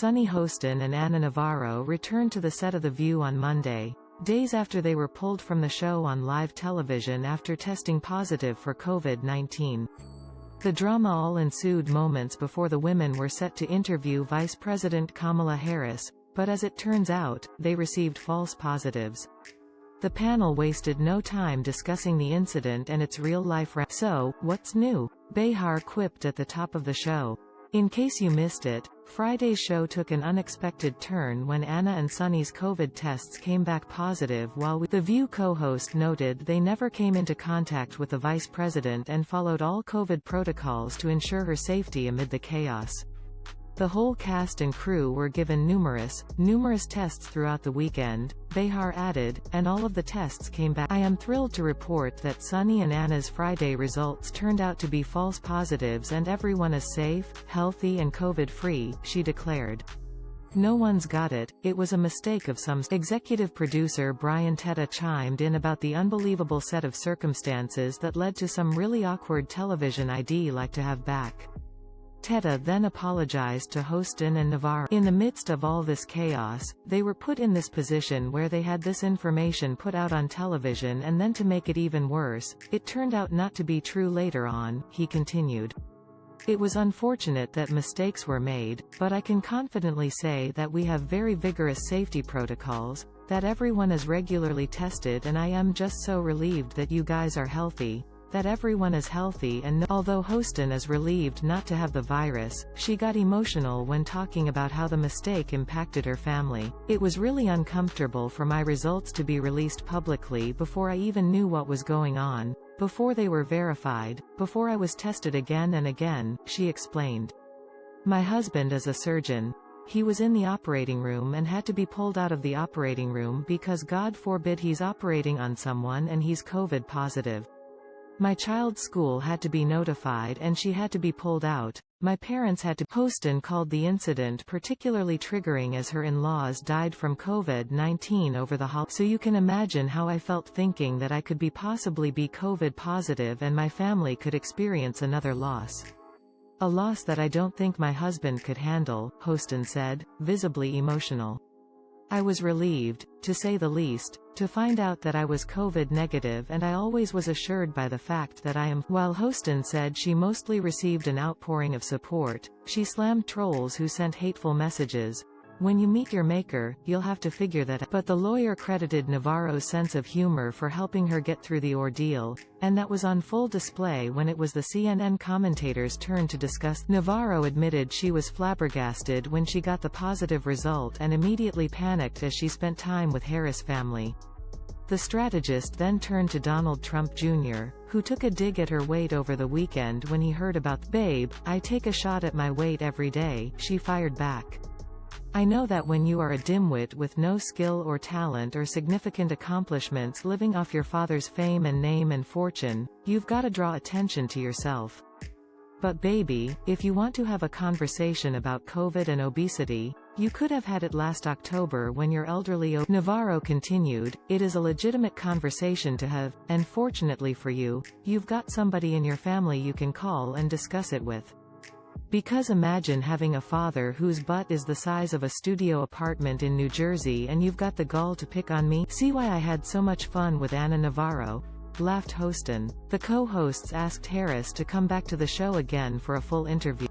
Sunny Hostin and Anna Navarro returned to the set of The View on Monday, days after they were pulled from the show on live television after testing positive for COVID-19. The drama all ensued moments before the women were set to interview Vice President Kamala Harris, but as it turns out, they received false positives. The panel wasted no time discussing the incident and its real-life So, what's new? Behar quipped at the top of the show. In case you missed it, Friday's show took an unexpected turn when Anna and Sunny's COVID tests came back positive while The View co-host noted they never came into contact with the vice president and followed all COVID protocols to ensure her safety amid the chaos. The whole cast and crew were given numerous tests throughout the weekend, Behar added, and all of the tests came back. I am thrilled to report that Sunny and Anna's Friday results turned out to be false positives and everyone is safe, healthy and COVID-free, she declared. No one's got it, it was a mistake of some. Executive producer Brian Teta chimed in about the unbelievable set of circumstances that led to some really awkward television I'd like to have back. Teta then apologized to Hostin and Navarro. In the midst of all this chaos, they were put in this position where they had this information put out on television and then to make it even worse, it turned out not to be true later on, he continued. It was unfortunate that mistakes were made, but I can confidently say that we have very vigorous safety protocols, that everyone is regularly tested and I am just so relieved that you guys are healthy. That everyone is healthy and although Hostin is relieved not to have the virus, she got emotional when talking about how the mistake impacted her family. It was really uncomfortable for my results to be released publicly before I even knew what was going on, before they were verified, before I was tested again and again, she explained. My husband is a surgeon. He was in the operating room and had to be pulled out of the operating room because God forbid he's operating on someone and he's COVID positive. My child's school had to be notified and she had to be pulled out. My parents had to. Hostin called the incident particularly triggering as her in-laws died from COVID-19 over the holiday. So you can imagine how I felt thinking that I could possibly be COVID positive and my family could experience another loss. A loss that I don't think my husband could handle, Hostin said, visibly emotional. I was relieved, to say the least, to find out that I was COVID negative and I always was assured by the fact that I am. While Hostin said she mostly received an outpouring of support, she slammed trolls who sent hateful messages. When you meet your maker, you'll have to figure that out. But the lawyer credited Navarro's sense of humor for helping her get through the ordeal, and that was on full display when it was the CNN commentator's turn to discuss. Navarro admitted she was flabbergasted when she got the positive result and immediately panicked as she spent time with Harris' family. The strategist then turned to Donald Trump Jr., who took a dig at her weight over the weekend when he heard about, "Babe, I take a shot at my weight every day," she fired back. I know that when you are a dimwit with no skill or talent or significant accomplishments living off your father's fame and name and fortune, you've gotta draw attention to yourself. But baby, if you want to have a conversation about COVID and obesity, you could have had it last October when your elderly Navarro continued, it is a legitimate conversation to have, and fortunately for you, you've got somebody in your family you can call and discuss it with. Because imagine having a father whose butt is the size of a studio apartment in New Jersey and you've got the gall to pick on me. See why I had so much fun with Anna Navarro? Laughed Hostin. The co-hosts asked Harris to come back to the show again for a full interview.